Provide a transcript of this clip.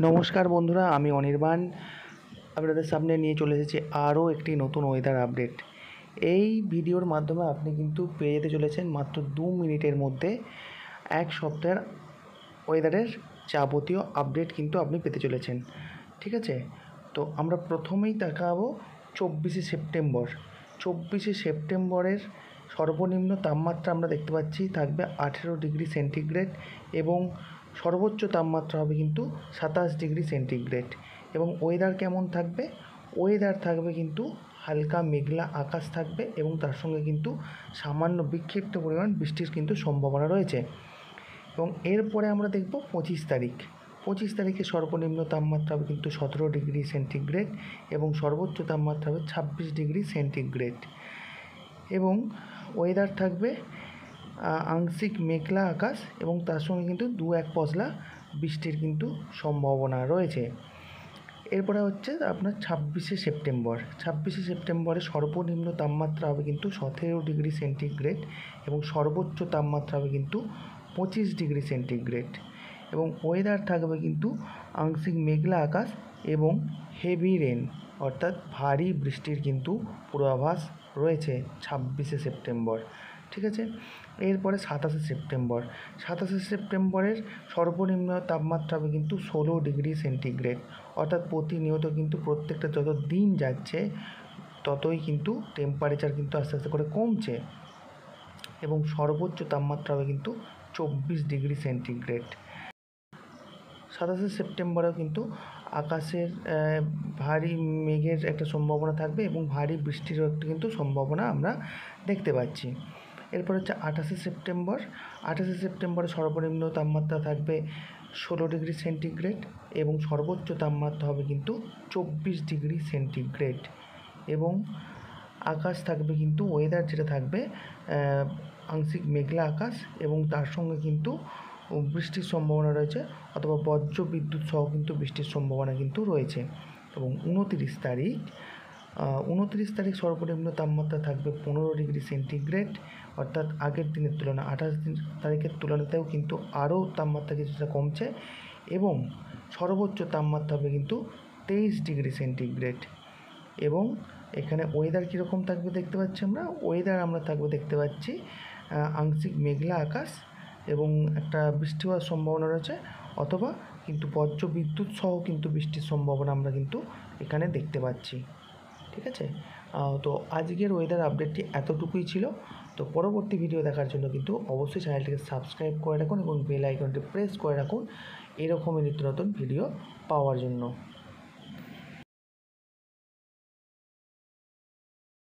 নমস্কার বন্ধুরা, আমি অনির্বাণ আপনাদের সামনে নিয়ে চলে এসেছি আরও একটি নতুন ওয়েদার আপডেট। এই ভিডিওর মাধ্যমে আপনি কিন্তু পেয়ে যেতে চলেছেন মাত্র 2 মিনিটের মধ্যে এক সপ্তাহের ওয়েদারের যাবতীয় আপডেট কিন্তু আপনি পেতে চলেছেন। ঠিক আছে, তো আমরা প্রথমেই দেখাবো 24শে সেপ্টেম্বর। 24শে সেপ্টেম্বরের সর্বনিম্ন তাপমাত্রা আমরা দেখতে পাচ্ছি থাকবে 18 ডিগ্রি সেন্টিগ্রেড এবং সর্বোচ্চ তাপমাত্রা হবে কিন্তু 27 ডিগ্রি সেন্টিগ্রেড। এবং ওয়েদার কেমন থাকবে? ওয়েদার থাকবে কিন্তু হালকা মেঘলা আকাশ থাকবে এবং তার সঙ্গে কিন্তু সামান্য বিক্ষিপ্ত পরিমাণ বৃষ্টির কিন্তু সম্ভাবনা রয়েছে। এবং এরপরে আমরা দেখব 25 তারিখ। 25 তারিখে সর্বনিম্ন তাপমাত্রা হবে কিন্তু 17 ডিগ্রি সেন্টিগ্রেড এবং সর্বোচ্চ তাপমাত্রা হবে 26 ডিগ্রি সেন্টিগ্রেড। এবং ওয়েদার থাকবে আংশিক মেঘলা আকাশ এবং তার সঙ্গে কিন্তু 2-1 পশলা বৃষ্টির কিন্তু সম্ভাবনা রয়েছে। এরপরে হচ্ছে আপনার 26শে সেপ্টেম্বর। 26শে সেপ্টেম্বরে সর্বনিম্ন তাপমাত্রা হবে কিন্তু 17 ডিগ্রি সেন্টিগ্রেড এবং সর্বোচ্চ তাপমাত্রা হবে কিন্তু 25 ডিগ্রি সেন্টিগ্রেড। এবং ওয়েদার থাকবে কিন্তু আংশিক মেঘলা আকাশ এবং হেভি রেন অর্থাৎ ভারী বৃষ্টির কিন্তু পূর্বাভাস রয়েছে 26শে সেপ্টেম্বর। ঠিক আছে, এরপরে 27শে সেপ্টেম্বর। 27শে সেপ্টেম্বরের সর্বনিম্ন তাপমাত্রা হবে কিন্তু 16 ডিগ্রি সেন্টিগ্রেড অর্থাৎ প্রতিনিয়ত কিন্তু প্রত্যেকটা যত দিন যাচ্ছে ততই কিন্তু টেম্পারেচার কিন্তু আস্তে আস্তে করে কমছে এবং সর্বোচ্চ তাপমাত্রা হবে কিন্তু 24 ডিগ্রি সেন্টিগ্রেড। 27শে সেপ্টেম্বরেও কিন্তু আকাশের ভারী মেঘের একটা সম্ভাবনা থাকবে এবং ভারী বৃষ্টিরও একটা কিন্তু সম্ভাবনা আমরা দেখতে পাচ্ছি। এরপর হচ্ছে 28শে সেপ্টেম্বর। 28শে সেপ্টেম্বরে সর্বনিম্ন তাপমাত্রা থাকবে 16 ডিগ্রি সেন্টিগ্রেড এবং সর্বোচ্চ তাপমাত্রা হবে কিন্তু 24 ডিগ্রি সেন্টিগ্রেড। এবং আকাশ থাকবে কিন্তু ওয়েদার যেটা থাকবে আংশিক মেঘলা আকাশ এবং তার সঙ্গে কিন্তু বৃষ্টির সম্ভাবনা রয়েছে অথবা বজ্র বিদ্যুৎ সহ কিন্তু বৃষ্টির সম্ভাবনা কিন্তু রয়েছে। এবং 29 তারিখ সর্বনিম্ন তাপমাত্রা থাকবে 15 ডিগ্রি সেন্টিগ্রেড অর্থাৎ আগের দিনের তুলনায় 28 তারিখের তুলনাতেও কিন্তু আরও তাপমাত্রা কিছুটা কমছে এবং সর্বোচ্চ তাপমাত্রা হবে কিন্তু 23 ডিগ্রি সেন্টিগ্রেড। এবং এখানে ওয়েদার কীরকম থাকবে দেখতে পাচ্ছি আমরা দেখতে পাচ্ছি আংশিক মেঘলা আকাশ এবং একটা বৃষ্টি হওয়ার সম্ভাবনা রয়েছে অথবা কিন্তু বজ্র বিদ্যুৎ সহ কিন্তু বৃষ্টির সম্ভাবনা আমরা কিন্তু এখানে দেখতে পাচ্ছি। ঠিক আছে, তো আজকের ওয়েদার আপডেটটি এতটুকুই ছিল। তো পরবর্তী ভিডিও দেখার জন্য কিন্তু অবশ্যই চ্যানেলটিকে সাবস্ক্রাইব করে রাখুন এবং বেল আইকনটি প্রেস করে রাখুন এরকমই নিত্য নতুন ভিডিও পাওয়ার জন্য।